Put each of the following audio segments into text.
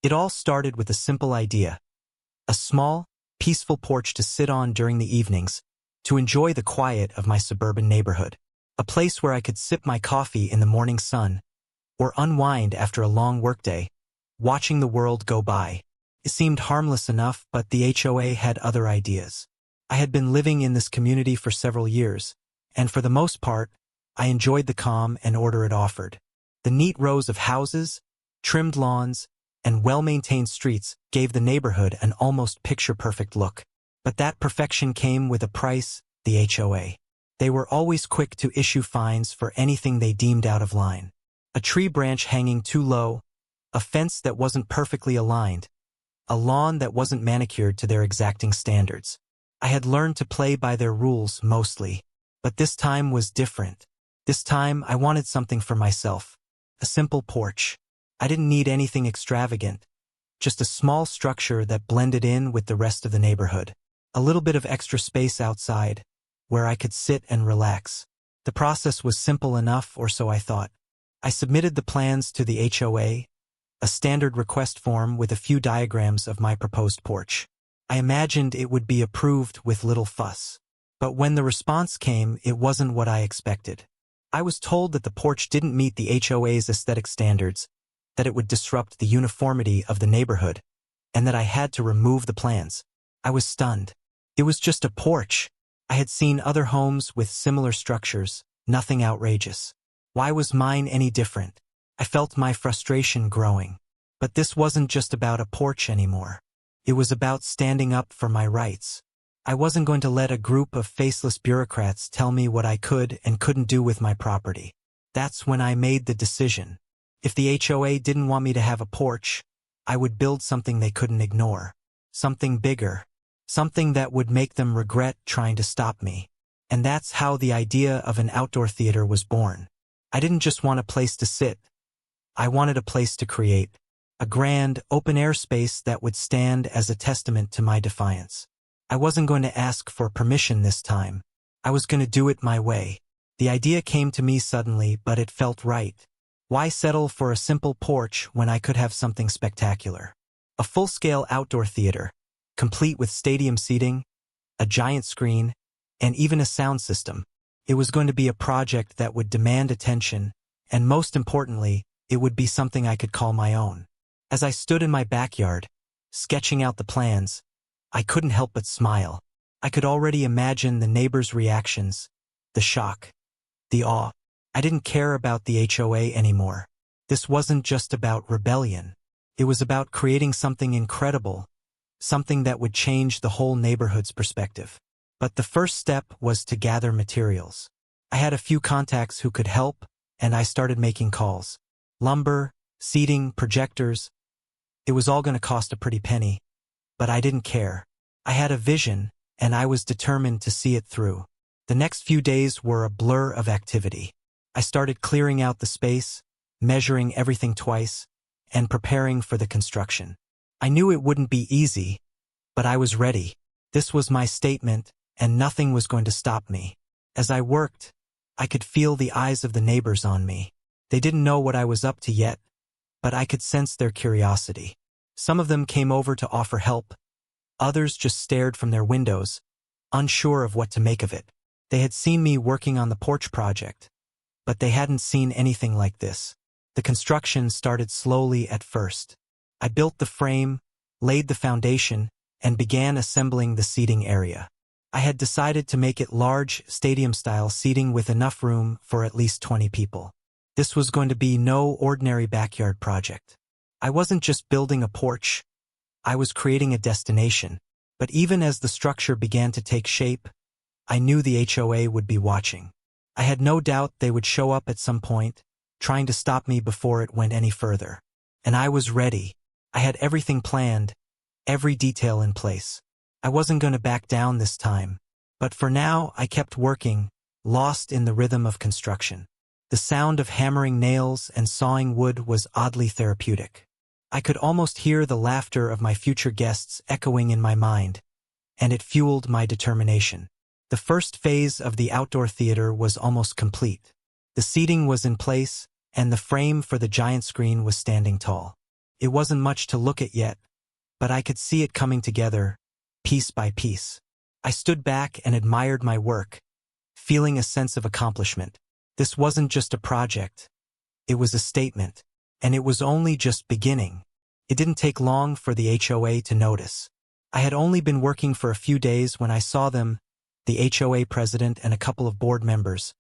It all started with a simple idea. A small, peaceful porch to sit on during the evenings, to enjoy the quiet of my suburban neighborhood. A place where I could sip my coffee in the morning sun, or unwind after a long workday, watching the world go by. It seemed harmless enough, but the HOA had other ideas. I had been living in this community for several years, and for the most part, I enjoyed the calm and order it offered. The neat rows of houses, trimmed lawns, and well-maintained streets gave the neighborhood an almost picture-perfect look. But that perfection came with a price, the HOA. They were always quick to issue fines for anything they deemed out of line. A tree branch hanging too low, a fence that wasn't perfectly aligned, a lawn that wasn't manicured to their exacting standards. I had learned to play by their rules mostly, but this time was different. This time I wanted something for myself. A simple porch. I didn't need anything extravagant, just a small structure that blended in with the rest of the neighborhood. A little bit of extra space outside, where I could sit and relax. The process was simple enough, or so I thought. I submitted the plans to the HOA, a standard request form with a few diagrams of my proposed porch. I imagined it would be approved with little fuss. But when the response came, it wasn't what I expected. I was told that the porch didn't meet the HOA's aesthetic standards, that it would disrupt the uniformity of the neighborhood, and that I had to remove the plans. I was stunned. It was just a porch. I had seen other homes with similar structures, nothing outrageous. Why was mine any different? I felt my frustration growing. But this wasn't just about a porch anymore. It was about standing up for my rights. I wasn't going to let a group of faceless bureaucrats tell me what I could and couldn't do with my property. That's when I made the decision. If the HOA didn't want me to have a porch, I would build something they couldn't ignore. Something bigger. Something that would make them regret trying to stop me. And that's how the idea of an outdoor theater was born. I didn't just want a place to sit. I wanted a place to create. A grand, open-air space that would stand as a testament to my defiance. I wasn't going to ask for permission this time. I was going to do it my way. The idea came to me suddenly, but it felt right. Why settle for a simple porch when I could have something spectacular? A full-scale outdoor theater, complete with stadium seating, a giant screen, and even a sound system. It was going to be a project that would demand attention, and most importantly, it would be something I could call my own. As I stood in my backyard, sketching out the plans, I couldn't help but smile. I could already imagine the neighbors' reactions, the shock, the awe. I didn't care about the HOA anymore. This wasn't just about rebellion. It was about creating something incredible, something that would change the whole neighborhood's perspective. But the first step was to gather materials. I had a few contacts who could help, and I started making calls. Lumber, seating, projectors. It was all going to cost a pretty penny. But I didn't care. I had a vision, and I was determined to see it through. The next few days were a blur of activity. I started clearing out the space, measuring everything twice, and preparing for the construction. I knew it wouldn't be easy, but I was ready. This was my statement, and nothing was going to stop me. As I worked, I could feel the eyes of the neighbors on me. They didn't know what I was up to yet, but I could sense their curiosity. Some of them came over to offer help. Others just stared from their windows, unsure of what to make of it. They had seen me working on the porch project, but they hadn't seen anything like this. The construction started slowly at first. I built the frame, laid the foundation, and began assembling the seating area. I had decided to make it large, stadium-style seating with enough room for at least 20 people. This was going to be no ordinary backyard project. I wasn't just building a porch. I was creating a destination. But even as the structure began to take shape, I knew the HOA would be watching. I had no doubt they would show up at some point, trying to stop me before it went any further. And I was ready. I had everything planned, every detail in place. I wasn't going to back down this time. But for now, I kept working, lost in the rhythm of construction. The sound of hammering nails and sawing wood was oddly therapeutic. I could almost hear the laughter of my future guests echoing in my mind, and it fueled my determination. The first phase of the outdoor theater was almost complete. The seating was in place, and the frame for the giant screen was standing tall. It wasn't much to look at yet, but I could see it coming together, piece by piece. I stood back and admired my work, feeling a sense of accomplishment. This wasn't just a project. It was a statement. And it was only just beginning. It didn't take long for the HOA to notice. I had only been working for a few days when I saw them, the HOA president and a couple of board members,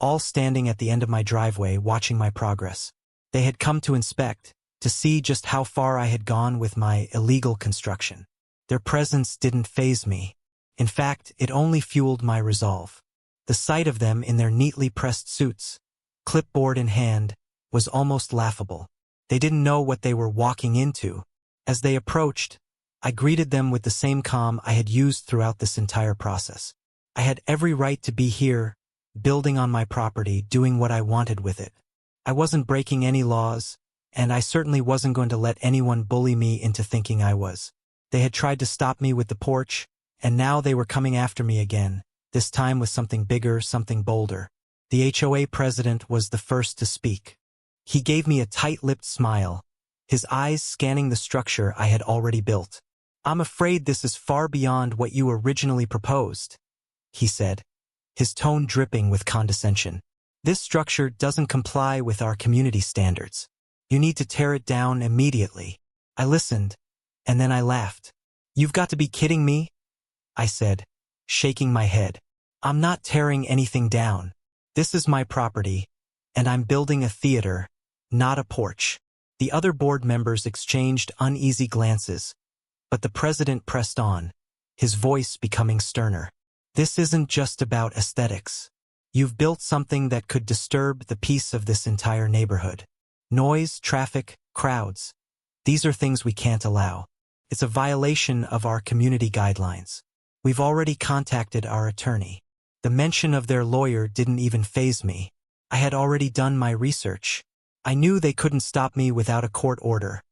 all standing at the end of my driveway watching my progress. They had come to inspect, to see just how far I had gone with my illegal construction. Their presence didn't faze me. In fact, it only fueled my resolve. The sight of them in their neatly pressed suits, clipboard in hand, was almost laughable. They didn't know what they were walking into. As they approached, I greeted them with the same calm I had used throughout this entire process. I had every right to be here, building on my property, doing what I wanted with it. I wasn't breaking any laws, and I certainly wasn't going to let anyone bully me into thinking I was. They had tried to stop me with the porch, and now they were coming after me again, this time with something bigger, something bolder. The HOA president was the first to speak. He gave me a tight-lipped smile, his eyes scanning the structure I had already built. "I'm afraid this is far beyond what you originally proposed," he said, his tone dripping with condescension. "This structure doesn't comply with our community standards. You need to tear it down immediately." I listened, and then I laughed. "You've got to be kidding me," I said, shaking my head. "I'm not tearing anything down. This is my property, and I'm building a theater, not a porch." The other board members exchanged uneasy glances, but the president pressed on, his voice becoming sterner. "This isn't just about aesthetics. You've built something that could disturb the peace of this entire neighborhood. Noise, traffic, crowds. These are things we can't allow. It's a violation of our community guidelines. We've already contacted our attorney." The mention of their lawyer didn't even faze me. I had already done my research. I knew they couldn't stop me without a court order,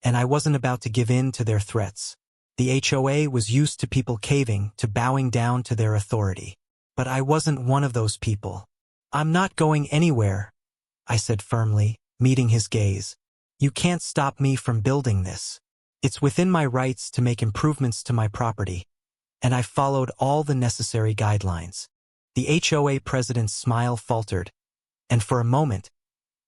and I wasn't about to give in to their threats. The HOA was used to people caving, to bowing down to their authority. But I wasn't one of those people. "I'm not going anywhere," I said firmly, meeting his gaze. "You can't stop me from building this. It's within my rights to make improvements to my property, and I followed all the necessary guidelines." The HOA president's smile faltered, and for a moment,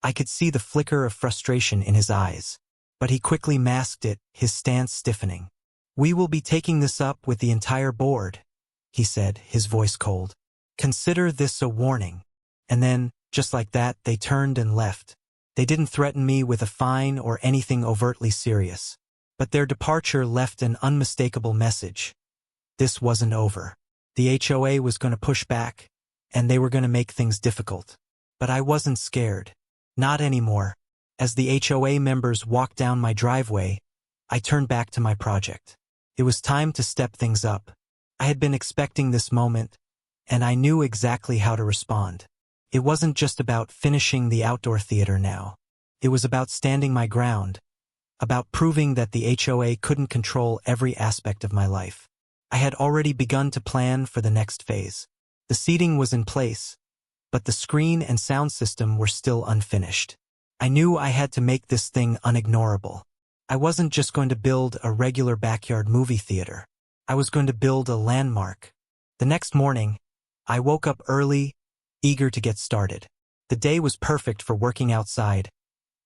I could see the flicker of frustration in his eyes. But he quickly masked it, his stance stiffening. "We will be taking this up with the entire board," he said, his voice cold. "Consider this a warning." And then, just like that, they turned and left. They didn't threaten me with a fine or anything overtly serious. But their departure left an unmistakable message. This wasn't over. The HOA was going to push back, and they were going to make things difficult. But I wasn't scared. Not anymore. As the HOA members walked down my driveway, I turned back to my project. It was time to step things up. I had been expecting this moment, and I knew exactly how to respond. It wasn't just about finishing the outdoor theater now. It was about standing my ground, about proving that the HOA couldn't control every aspect of my life. I had already begun to plan for the next phase. The seating was in place, but the screen and sound system were still unfinished. I knew I had to make this thing unignorable. I wasn't just going to build a regular backyard movie theater. I was going to build a landmark. The next morning, I woke up early, eager to get started. The day was perfect for working outside,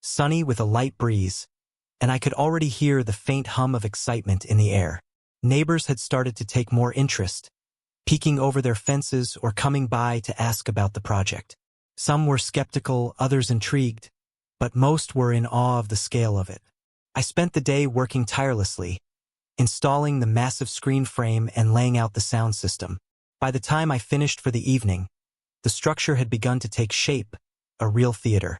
sunny with a light breeze, and I could already hear the faint hum of excitement in the air. Neighbors had started to take more interest, peeking over their fences or coming by to ask about the project. Some were skeptical, others intrigued, but most were in awe of the scale of it. I spent the day working tirelessly, installing the massive screen frame and laying out the sound system. By the time I finished for the evening, the structure had begun to take shape, a real theater,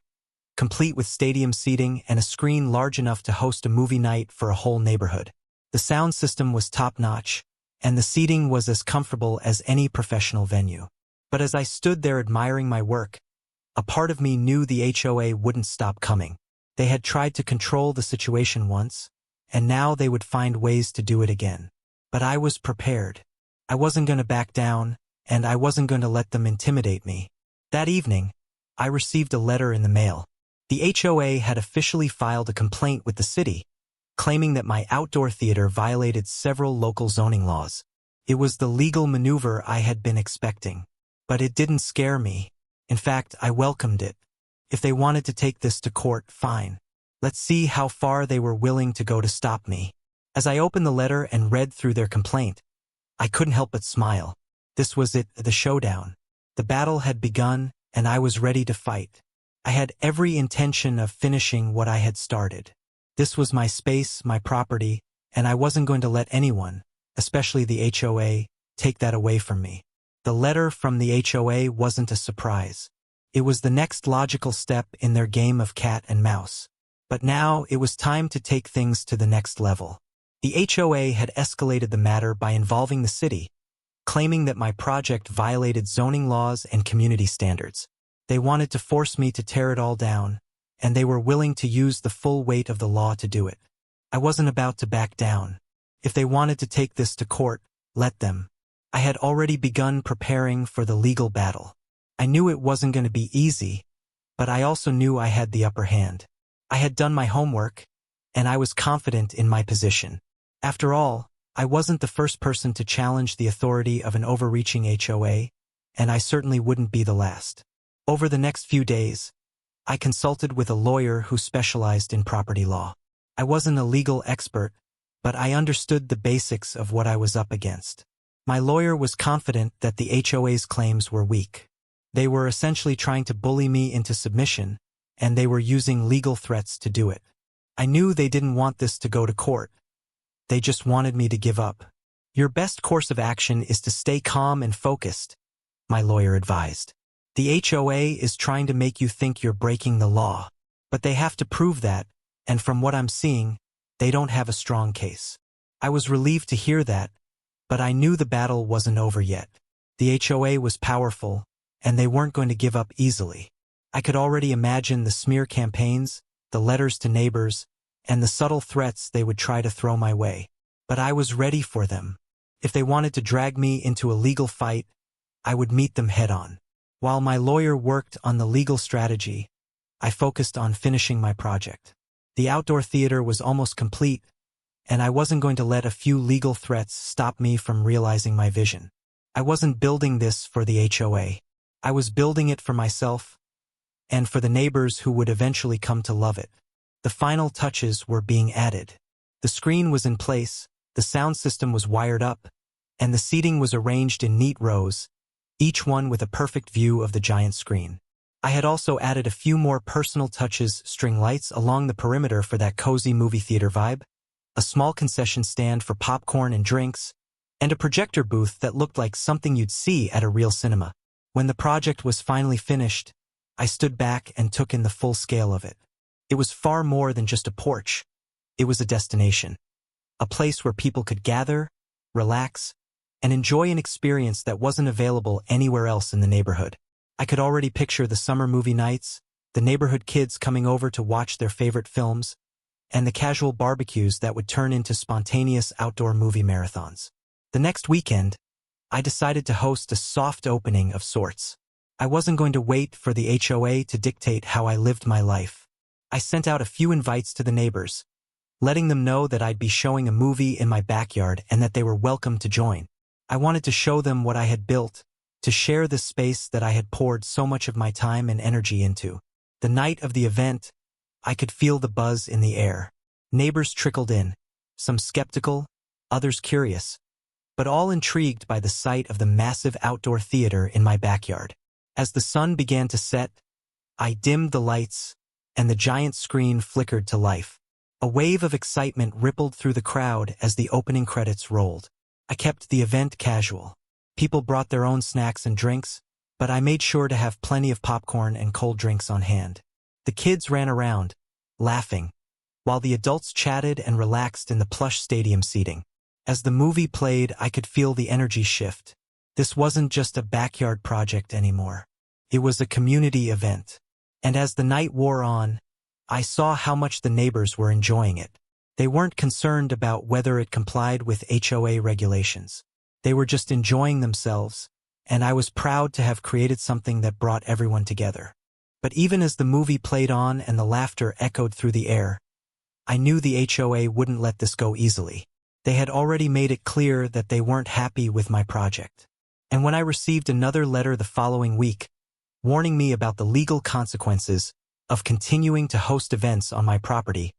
complete with stadium seating and a screen large enough to host a movie night for a whole neighborhood. The sound system was top-notch, and the seating was as comfortable as any professional venue. But as I stood there admiring my work, a part of me knew the HOA wouldn't stop coming. They had tried to control the situation once, and now they would find ways to do it again. But I was prepared. I wasn't going to back down, and I wasn't going to let them intimidate me. That evening, I received a letter in the mail. The HOA had officially filed a complaint with the city, claiming that my outdoor theater violated several local zoning laws. It was the legal maneuver I had been expecting. But it didn't scare me. In fact, I welcomed it. If they wanted to take this to court, fine. Let's see how far they were willing to go to stop me. As I opened the letter and read through their complaint, I couldn't help but smile. This was it, the showdown. The battle had begun, and I was ready to fight. I had every intention of finishing what I had started. This was my space, my property, and I wasn't going to let anyone, especially the HOA, take that away from me. The letter from the HOA wasn't a surprise. It was the next logical step in their game of cat and mouse. But now it was time to take things to the next level. The HOA had escalated the matter by involving the city, claiming that my project violated zoning laws and community standards. They wanted to force me to tear it all down, and they were willing to use the full weight of the law to do it. I wasn't about to back down. If they wanted to take this to court, let them. I had already begun preparing for the legal battle. I knew it wasn't going to be easy, but I also knew I had the upper hand. I had done my homework, and I was confident in my position. After all, I wasn't the first person to challenge the authority of an overreaching HOA, and I certainly wouldn't be the last. Over the next few days, I consulted with a lawyer who specialized in property law. I wasn't a legal expert, but I understood the basics of what I was up against. My lawyer was confident that the HOA's claims were weak. They were essentially trying to bully me into submission, and they were using legal threats to do it. I knew they didn't want this to go to court. They just wanted me to give up. Your best course of action is to stay calm and focused, my lawyer advised. The HOA is trying to make you think you're breaking the law, but they have to prove that, and from what I'm seeing, they don't have a strong case. I was relieved to hear that, but I knew the battle wasn't over yet. The HOA was powerful, and they weren't going to give up easily. I could already imagine the smear campaigns, the letters to neighbors, and the subtle threats they would try to throw my way. But I was ready for them. If they wanted to drag me into a legal fight, I would meet them head-on. While my lawyer worked on the legal strategy, I focused on finishing my project. The outdoor theater was almost complete, and I wasn't going to let a few legal threats stop me from realizing my vision. I wasn't building this for the HOA. I was building it for myself, and for the neighbors who would eventually come to love it. The final touches were being added. The screen was in place, the sound system was wired up, and the seating was arranged in neat rows, each one with a perfect view of the giant screen. I had also added a few more personal touches, string lights along the perimeter for that cozy movie theater vibe, a small concession stand for popcorn and drinks, and a projector booth that looked like something you'd see at a real cinema. When the project was finally finished, I stood back and took in the full scale of it. It was far more than just a porch. It was a destination. A place where people could gather, relax, and enjoy an experience that wasn't available anywhere else in the neighborhood. I could already picture the summer movie nights, the neighborhood kids coming over to watch their favorite films, and the casual barbecues that would turn into spontaneous outdoor movie marathons. The next weekend, I decided to host a soft opening of sorts. I wasn't going to wait for the HOA to dictate how I lived my life. I sent out a few invites to the neighbors, letting them know that I'd be showing a movie in my backyard and that they were welcome to join. I wanted to show them what I had built, to share the space that I had poured so much of my time and energy into. The night of the event, I could feel the buzz in the air. Neighbors trickled in, some skeptical, others curious, but all intrigued by the sight of the massive outdoor theater in my backyard. As the sun began to set, I dimmed the lights, and the giant screen flickered to life. A wave of excitement rippled through the crowd as the opening credits rolled. I kept the event casual. People brought their own snacks and drinks, but I made sure to have plenty of popcorn and cold drinks on hand. The kids ran around, laughing, while the adults chatted and relaxed in the plush stadium seating. As the movie played, I could feel the energy shift. This wasn't just a backyard project anymore. It was a community event. And as the night wore on, I saw how much the neighbors were enjoying it. They weren't concerned about whether it complied with HOA regulations. They were just enjoying themselves, and I was proud to have created something that brought everyone together. But even as the movie played on and the laughter echoed through the air, I knew the HOA wouldn't let this go easily. They had already made it clear that they weren't happy with my project. And when I received another letter the following week, warning me about the legal consequences of continuing to host events on my property,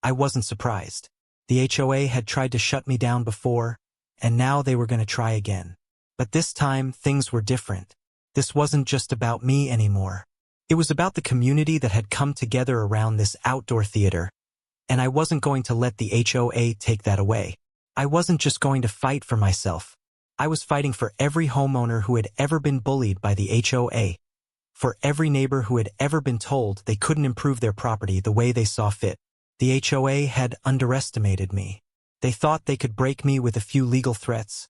I wasn't surprised. The HOA had tried to shut me down before, and now they were going to try again. But this time, things were different. This wasn't just about me anymore. It was about the community that had come together around this outdoor theater, and I wasn't going to let the HOA take that away. I wasn't just going to fight for myself. I was fighting for every homeowner who had ever been bullied by the HOA, for every neighbor who had ever been told they couldn't improve their property the way they saw fit. The HOA had underestimated me. They thought they could break me with a few legal threats,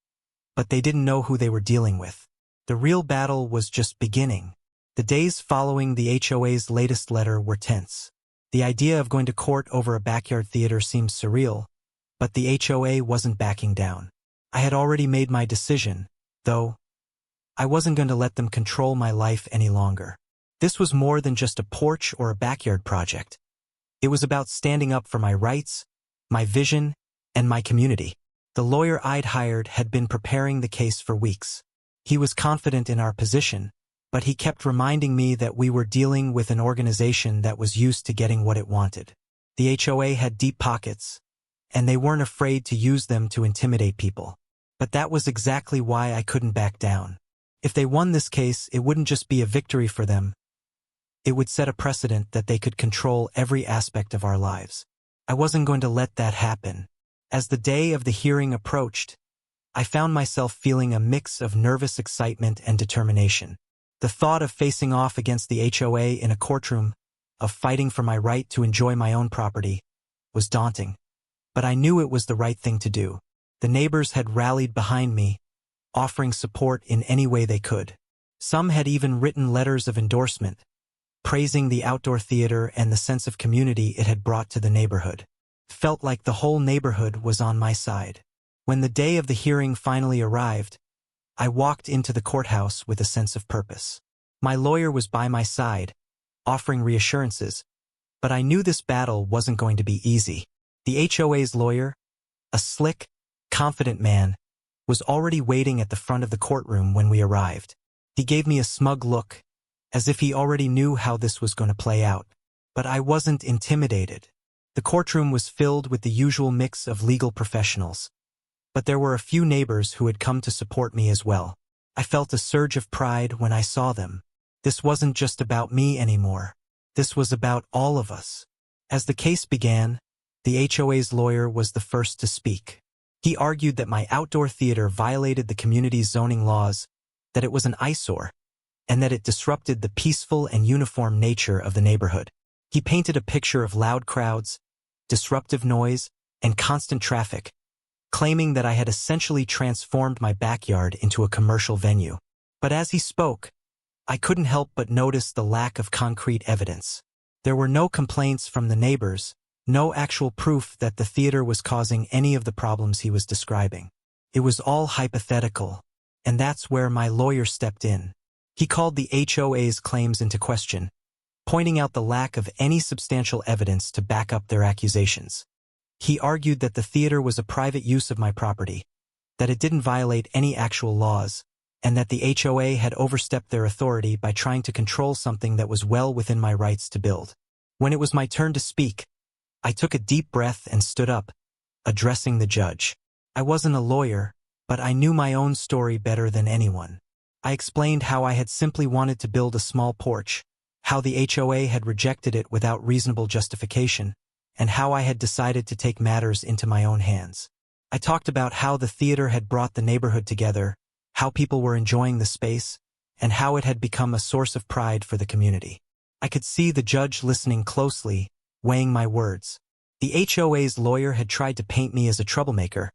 but they didn't know who they were dealing with. The real battle was just beginning. The days following the HOA's latest letter were tense. The idea of going to court over a backyard theater seemed surreal, but the HOA wasn't backing down. I had already made my decision, though. I wasn't going to let them control my life any longer. This was more than just a porch or a backyard project. It was about standing up for my rights, my vision, and my community. The lawyer I'd hired had been preparing the case for weeks. He was confident in our position, but he kept reminding me that we were dealing with an organization that was used to getting what it wanted. The HOA had deep pockets, and they weren't afraid to use them to intimidate people. But that was exactly why I couldn't back down. If they won this case, it wouldn't just be a victory for them. It would set a precedent that they could control every aspect of our lives. I wasn't going to let that happen. As the day of the hearing approached, I found myself feeling a mix of nervous excitement and determination. The thought of facing off against the HOA in a courtroom, of fighting for my right to enjoy my own property, was daunting. But I knew it was the right thing to do. The neighbors had rallied behind me, offering support in any way they could. Some had even written letters of endorsement, praising the outdoor theater and the sense of community it had brought to the neighborhood. It felt like the whole neighborhood was on my side. When the day of the hearing finally arrived, I walked into the courthouse with a sense of purpose. My lawyer was by my side, offering reassurances, but I knew this battle wasn't going to be easy. The HOA's lawyer, a slick, confident man, was already waiting at the front of the courtroom when we arrived. He gave me a smug look, as if he already knew how this was going to play out. But I wasn't intimidated. The courtroom was filled with the usual mix of legal professionals. But there were a few neighbors who had come to support me as well. I felt a surge of pride when I saw them. This wasn't just about me anymore. This was about all of us. As the case began, the HOA's lawyer was the first to speak. He argued that my outdoor theater violated the community's zoning laws, that it was an eyesore, and that it disrupted the peaceful and uniform nature of the neighborhood. He painted a picture of loud crowds, disruptive noise, and constant traffic, claiming that I had essentially transformed my backyard into a commercial venue. But as he spoke, I couldn't help but notice the lack of concrete evidence. There were no complaints from the neighbors, no actual proof that the theater was causing any of the problems he was describing. It was all hypothetical, and that's where my lawyer stepped in. He called the HOA's claims into question, pointing out the lack of any substantial evidence to back up their accusations. He argued that the theater was a private use of my property, that it didn't violate any actual laws, and that the HOA had overstepped their authority by trying to control something that was well within my rights to build. When it was my turn to speak, I took a deep breath and stood up, addressing the judge. I wasn't a lawyer, but I knew my own story better than anyone. I explained how I had simply wanted to build a small porch, how the HOA had rejected it without reasonable justification, and how I had decided to take matters into my own hands. I talked about how the theater had brought the neighborhood together, how people were enjoying the space, and how it had become a source of pride for the community. I could see the judge listening closely, weighing my words. The HOA's lawyer had tried to paint me as a troublemaker,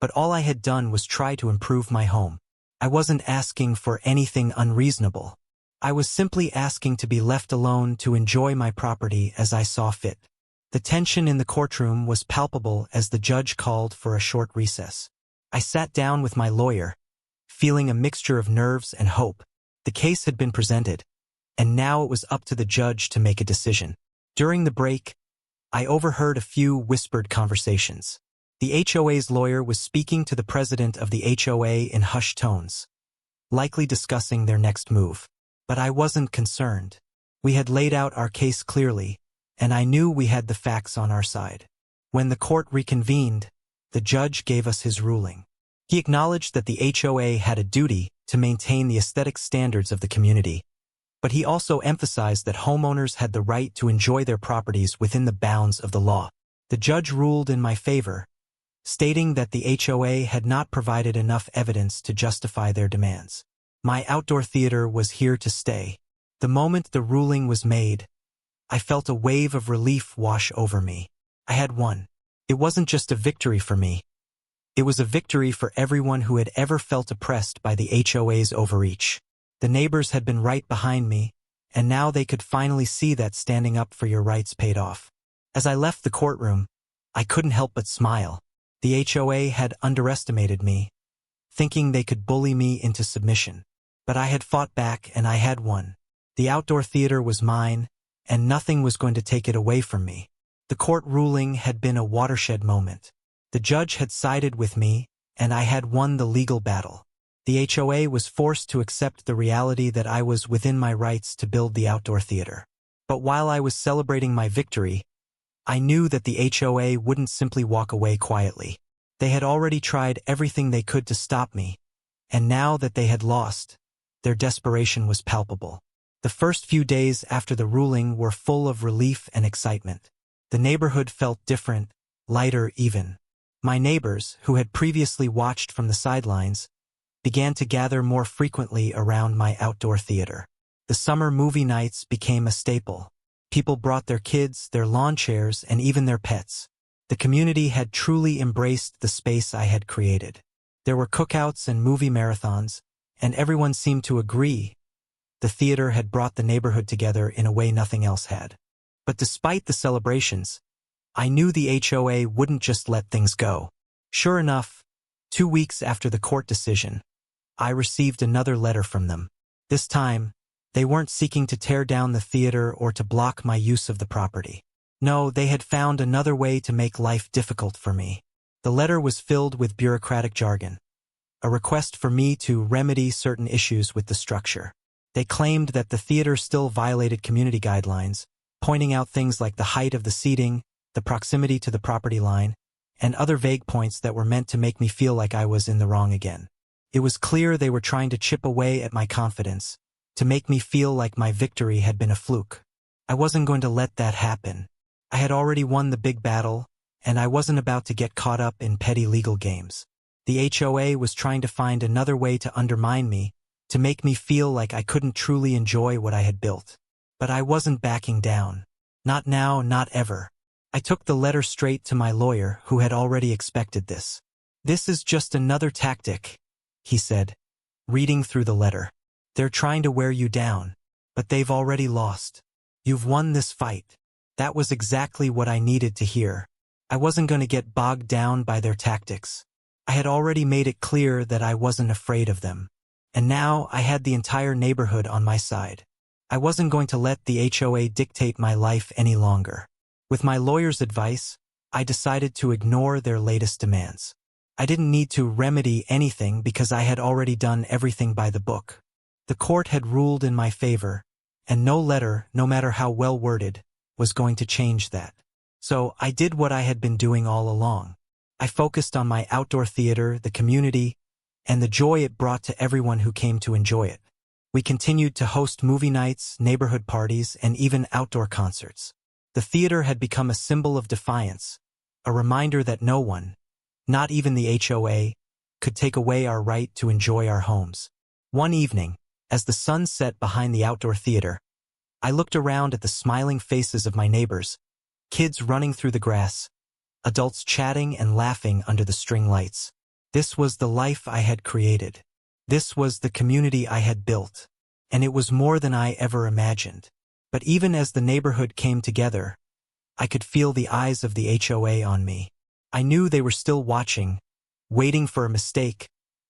but all I had done was try to improve my home. I wasn't asking for anything unreasonable. I was simply asking to be left alone to enjoy my property as I saw fit. The tension in the courtroom was palpable as the judge called for a short recess. I sat down with my lawyer, feeling a mixture of nerves and hope. The case had been presented, and now it was up to the judge to make a decision. During the break, I overheard a few whispered conversations. The HOA's lawyer was speaking to the president of the HOA in hushed tones, likely discussing their next move. But I wasn't concerned. We had laid out our case clearly, and I knew we had the facts on our side. When the court reconvened, the judge gave us his ruling. He acknowledged that the HOA had a duty to maintain the aesthetic standards of the community, but he also emphasized that homeowners had the right to enjoy their properties within the bounds of the law. The judge ruled in my favor, stating that the HOA had not provided enough evidence to justify their demands. My outdoor theater was here to stay. The moment the ruling was made, I felt a wave of relief wash over me. I had won. It wasn't just a victory for me. It was a victory for everyone who had ever felt oppressed by the HOA's overreach. The neighbors had been right behind me, and now they could finally see that standing up for your rights paid off. As I left the courtroom, I couldn't help but smile. The HOA had underestimated me, thinking they could bully me into submission. But I had fought back and I had won. The outdoor theater was mine, and nothing was going to take it away from me. The court ruling had been a watershed moment. The judge had sided with me, and I had won the legal battle. The HOA was forced to accept the reality that I was within my rights to build the outdoor theater. But while I was celebrating my victory, I knew that the HOA wouldn't simply walk away quietly. They had already tried everything they could to stop me, and now that they had lost, their desperation was palpable. The first few days after the ruling were full of relief and excitement. The neighborhood felt different, lighter even. My neighbors, who had previously watched from the sidelines, began to gather more frequently around my outdoor theater. The summer movie nights became a staple. People brought their kids, their lawn chairs, and even their pets. The community had truly embraced the space I had created. There were cookouts and movie marathons, and everyone seemed to agree. The theater had brought the neighborhood together in a way nothing else had. But despite the celebrations, I knew the HOA wouldn't just let things go. Sure enough, 2 weeks after the court decision, I received another letter from them. This time, they weren't seeking to tear down the theater or to block my use of the property. No, they had found another way to make life difficult for me. The letter was filled with bureaucratic jargon, a request for me to remedy certain issues with the structure. They claimed that the theater still violated community guidelines, pointing out things like the height of the seating, the proximity to the property line, and other vague points that were meant to make me feel like I was in the wrong again. It was clear they were trying to chip away at my confidence, to make me feel like my victory had been a fluke. I wasn't going to let that happen. I had already won the big battle, and I wasn't about to get caught up in petty legal games. The HOA was trying to find another way to undermine me, to make me feel like I couldn't truly enjoy what I had built. But I wasn't backing down. Not now, not ever. I took the letter straight to my lawyer, who had already expected this. "This is just another tactic," he said, reading through the letter. "They're trying to wear you down, but they've already lost. You've won this fight." That was exactly what I needed to hear. I wasn't going to get bogged down by their tactics. I had already made it clear that I wasn't afraid of them. And now I had the entire neighborhood on my side. I wasn't going to let the HOA dictate my life any longer. With my lawyer's advice, I decided to ignore their latest demands. I didn't need to remedy anything because I had already done everything by the book. The court had ruled in my favor, and no letter, no matter how well worded, was going to change that. So I did what I had been doing all along. I focused on my outdoor theater, the community, and the joy it brought to everyone who came to enjoy it. We continued to host movie nights, neighborhood parties, and even outdoor concerts. The theater had become a symbol of defiance, a reminder that no one, not even the HOA, could take away our right to enjoy our homes. One evening, as the sun set behind the outdoor theater, I looked around at the smiling faces of my neighbors, kids running through the grass, adults chatting and laughing under the string lights. This was the life I had created. This was the community I had built, and it was more than I ever imagined. But even as the neighborhood came together, I could feel the eyes of the HOA on me. I knew they were still watching, waiting for a mistake,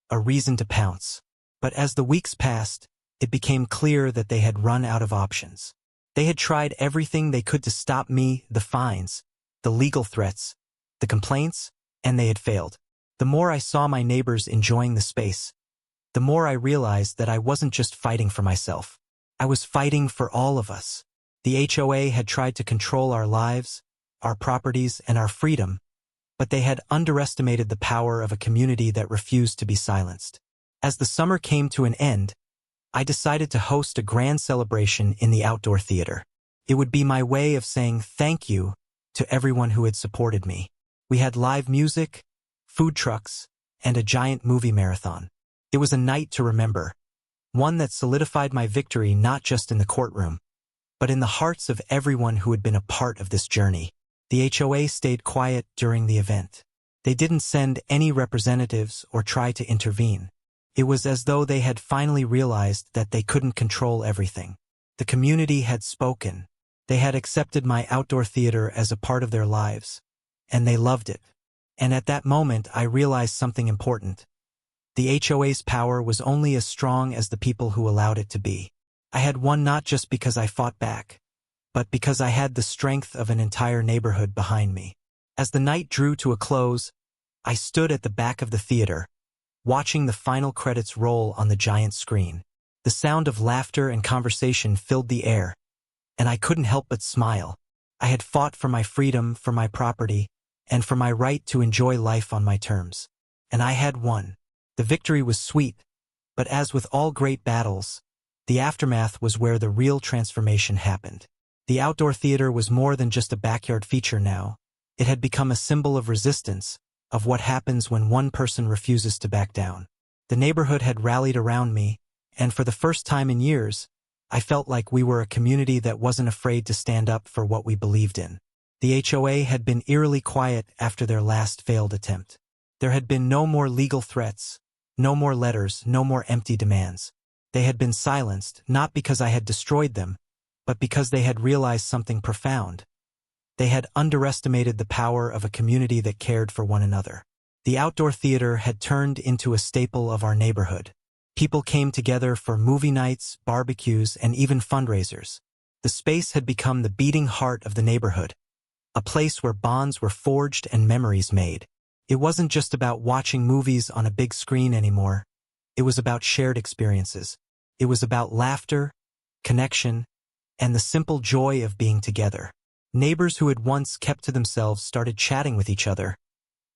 a reason to pounce. But as the weeks passed, it became clear that they had run out of options. They had tried everything they could to stop me, the fines, the legal threats, the complaints, and they had failed. The more I saw my neighbors enjoying the space, the more I realized that I wasn't just fighting for myself. I was fighting for all of us. The HOA had tried to control our lives, our properties, and our freedom, but they had underestimated the power of a community that refused to be silenced. As the summer came to an end, I decided to host a grand celebration in the outdoor theater. It would be my way of saying thank you to everyone who had supported me. We had live music, food trucks, and a giant movie marathon. It was a night to remember, one that solidified my victory not just in the courtroom, but in the hearts of everyone who had been a part of this journey. The HOA stayed quiet during the event. They didn't send any representatives or try to intervene. It was as though they had finally realized that they couldn't control everything. The community had spoken. They had accepted my outdoor theater as a part of their lives, and they loved it. And at that moment, I realized something important. The HOA's power was only as strong as the people who allowed it to be. I had won not just because I fought back, but because I had the strength of an entire neighborhood behind me. As the night drew to a close, I stood at the back of the theater, watching the final credits roll on the giant screen. The sound of laughter and conversation filled the air, and I couldn't help but smile. I had fought for my freedom, for my property, and for my right to enjoy life on my terms. And I had won. The victory was sweet, but as with all great battles, the aftermath was where the real transformation happened. The outdoor theater was more than just a backyard feature now. It had become a symbol of resistance, of what happens when one person refuses to back down. The neighborhood had rallied around me, and for the first time in years, I felt like we were a community that wasn't afraid to stand up for what we believed in. The HOA had been eerily quiet after their last failed attempt. There had been no more legal threats, no more letters, no more empty demands. They had been silenced, not because I had destroyed them, but because they had realized something profound. They had underestimated the power of a community that cared for one another. The outdoor theater had turned into a staple of our neighborhood. People came together for movie nights, barbecues, and even fundraisers. The space had become the beating heart of the neighborhood, a place where bonds were forged and memories made. It wasn't just about watching movies on a big screen anymore. It was about shared experiences. It was about laughter, connection, and the simple joy of being together. Neighbors who had once kept to themselves started chatting with each other,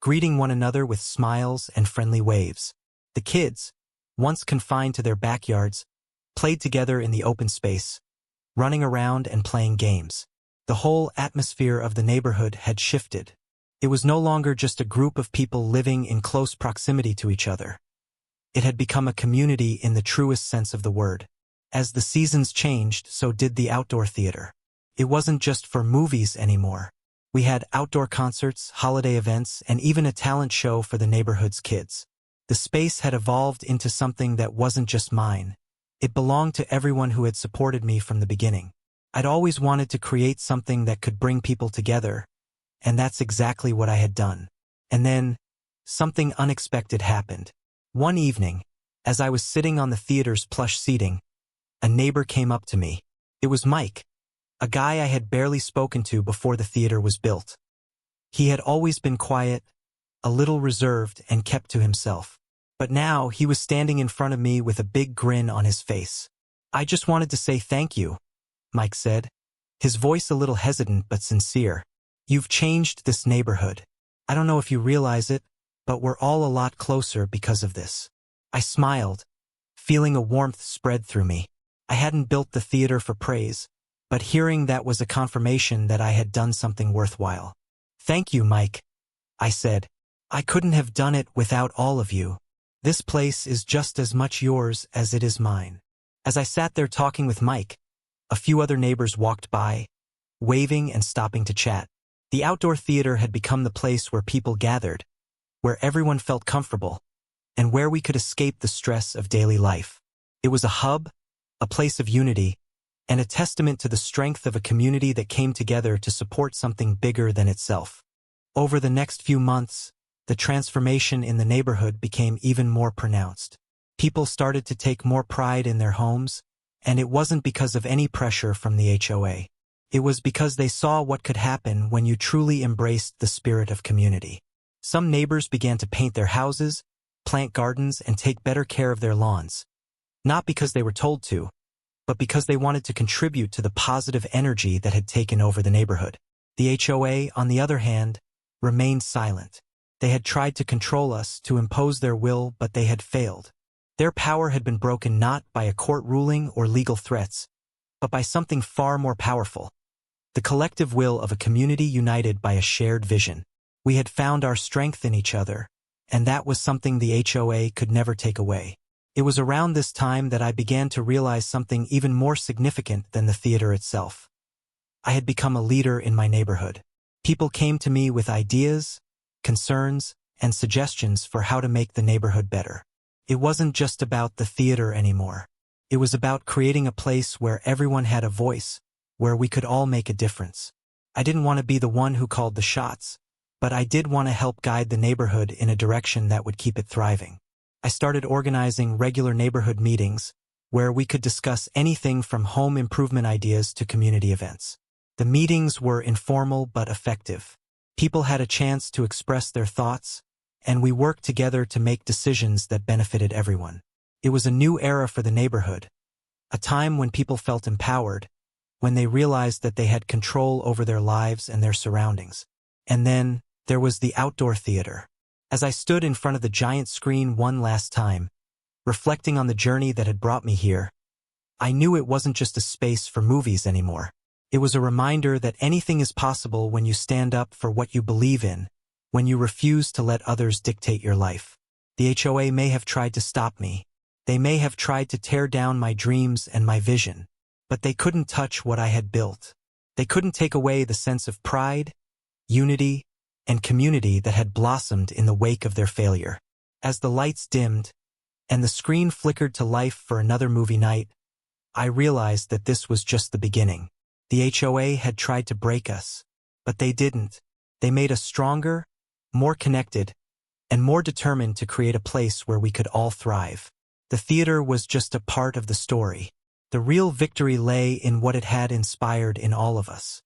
greeting one another with smiles and friendly waves. The kids, once confined to their backyards, played together in the open space, running around and playing games. The whole atmosphere of the neighborhood had shifted. It was no longer just a group of people living in close proximity to each other. It had become a community in the truest sense of the word. As the seasons changed, so did the outdoor theater. It wasn't just for movies anymore. We had outdoor concerts, holiday events, and even a talent show for the neighborhood's kids. The space had evolved into something that wasn't just mine. It belonged to everyone who had supported me from the beginning. I'd always wanted to create something that could bring people together, and that's exactly what I had done. And then, something unexpected happened. One evening, as I was sitting on the theater's plush seating, a neighbor came up to me. It was Mike, a guy I had barely spoken to before the theater was built. He had always been quiet, a little reserved, and kept to himself. But now he was standing in front of me with a big grin on his face. "I just wanted to say thank you," Mike said, his voice a little hesitant but sincere. "You've changed this neighborhood. I don't know if you realize it, but we're all a lot closer because of this." I smiled, feeling a warmth spread through me. I hadn't built the theater for praise, but hearing that was a confirmation that I had done something worthwhile. "Thank you, Mike," I said. "I couldn't have done it without all of you. This place is just as much yours as it is mine." As I sat there talking with Mike, a few other neighbors walked by, waving and stopping to chat. The outdoor theater had become the place where people gathered, where everyone felt comfortable, and where we could escape the stress of daily life. It was a hub, a place of unity, and a testament to the strength of a community that came together to support something bigger than itself. Over the next few months, the transformation in the neighborhood became even more pronounced. People started to take more pride in their homes, and it wasn't because of any pressure from the HOA. It was because they saw what could happen when you truly embraced the spirit of community. Some neighbors began to paint their houses, plant gardens, and take better care of their lawns. Not because they were told to, but because they wanted to contribute to the positive energy that had taken over the neighborhood. The HOA, on the other hand, remained silent. They had tried to control us, to impose their will, but they had failed. Their power had been broken not by a court ruling or legal threats, but by something far more powerful: the collective will of a community united by a shared vision. We had found our strength in each other, and that was something the HOA could never take away. It was around this time that I began to realize something even more significant than the theater itself. I had become a leader in my neighborhood. People came to me with ideas, concerns, and suggestions for how to make the neighborhood better. It wasn't just about the theater anymore. It was about creating a place where everyone had a voice, where we could all make a difference. I didn't want to be the one who called the shots, but I did want to help guide the neighborhood in a direction that would keep it thriving. I started organizing regular neighborhood meetings, where we could discuss anything from home improvement ideas to community events. The meetings were informal but effective. People had a chance to express their thoughts, and we worked together to make decisions that benefited everyone. It was a new era for the neighborhood, a time when people felt empowered, when they realized that they had control over their lives and their surroundings. And then, there was the outdoor theater. As I stood in front of the giant screen one last time, reflecting on the journey that had brought me here, I knew it wasn't just a space for movies anymore. It was a reminder that anything is possible when you stand up for what you believe in, when you refuse to let others dictate your life. The HOA may have tried to stop me. They may have tried to tear down my dreams and my vision, but they couldn't touch what I had built. They couldn't take away the sense of pride, unity, and community that had blossomed in the wake of their failure. As the lights dimmed, and the screen flickered to life for another movie night, I realized that this was just the beginning. The HOA had tried to break us, but they didn't. They made us stronger, more connected, and more determined to create a place where we could all thrive. The theater was just a part of the story. The real victory lay in what it had inspired in all of us.